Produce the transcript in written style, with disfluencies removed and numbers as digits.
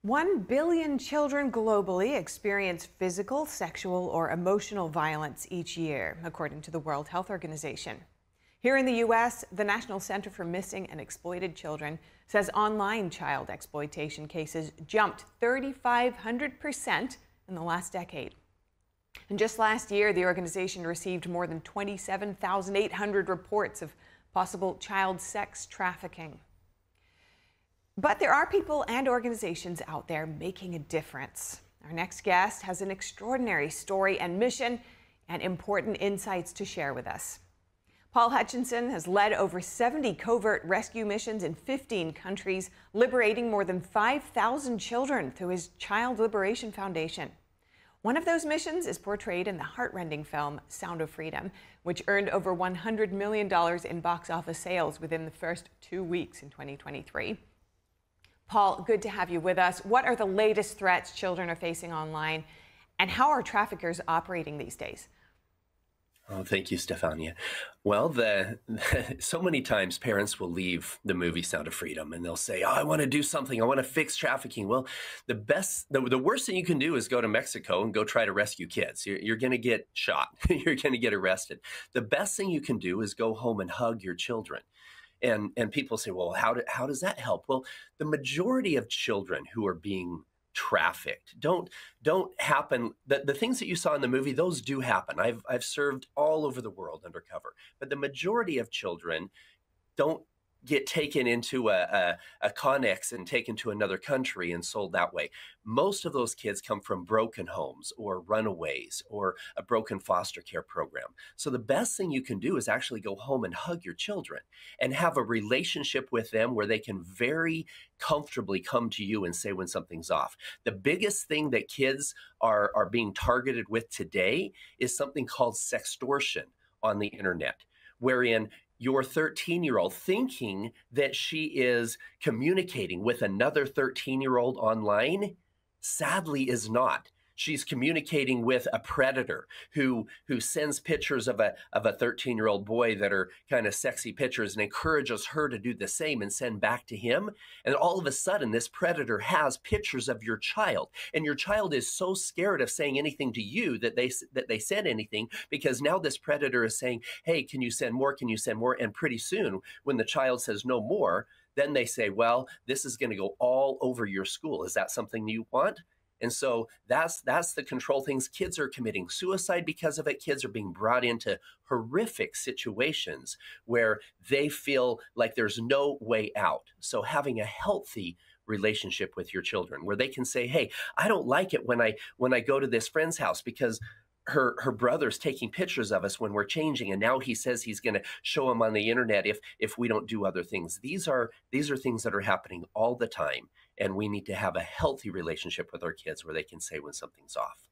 1 billion children globally experience physical, sexual, or emotional violence each year, according to the World Health Organization. Here in the U.S., the National Center for Missing and Exploited Children says online child exploitation cases jumped 3,500% in the last decade. And just last year, the organization received more than 27,800 reports of possible child sex trafficking. But there are people and organizations out there making a difference. Our next guest has an extraordinary story and mission and important insights to share with us. Paul Hutchinson has led over 70 covert rescue missions in 15 countries, liberating more than 5,000 children through his Child Liberation Foundation. One of those missions is portrayed in the heartrending film Sound of Freedom, which earned over $100 million in box office sales within the first 2 weeks in 2023. Paul, good to have you with us. What are the latest threats children are facing online, and how are traffickers operating these days? Oh, thank you, Stefania. Well, so many times parents will leave the movie Sound of Freedom and they'll say, oh, I want to do something. I want to fix trafficking. Well, the worst thing you can do is go to Mexico and go try to rescue kids. You're going to get shot. You're going to get arrested. The best thing you can do is go home and hug your children. And people say, well, how does that help? Well, the majority of children who are being trafficked don't happen. The things that you saw in the movie, those do happen. I've served all over the world undercover, but the majority of children don't get taken into a connex and taken to another country and sold that way. Most of those kids come from broken homes or runaways or a broken foster care program. So the best thing you can do is actually go home and hug your children and have a relationship with them where they can very comfortably come to you and say when something's off. The biggest thing that kids are being targeted with today is something called sextortion on the internet, wherein your 13-year-old thinking that she is communicating with another 13-year-old online, sadly is not. She's communicating with a predator who sends pictures of a 13-year-old boy that are kind of sexy pictures and encourages her to do the same and send back to him. And all of a sudden, this predator has pictures of your child. And your child is so scared of saying anything to you that they said anything, because now this predator is saying, hey, can you send more? Can you send more? And pretty soon, when the child says no more, then they say, well, this is going to go all over your school. Is that something you want? And so that's the control things. Kids are committing suicide because of it. Kids are being brought into horrific situations where they feel like there's no way out. So having a healthy relationship with your children where they can say, hey, I don't like it when I go to this friend's house because her brother's taking pictures of us when we're changing, and now he says he's going to show them on the internet if we don't do other things. These are things that are happening all the time, and we need to have a healthy relationship with our kids where they can say when something's off.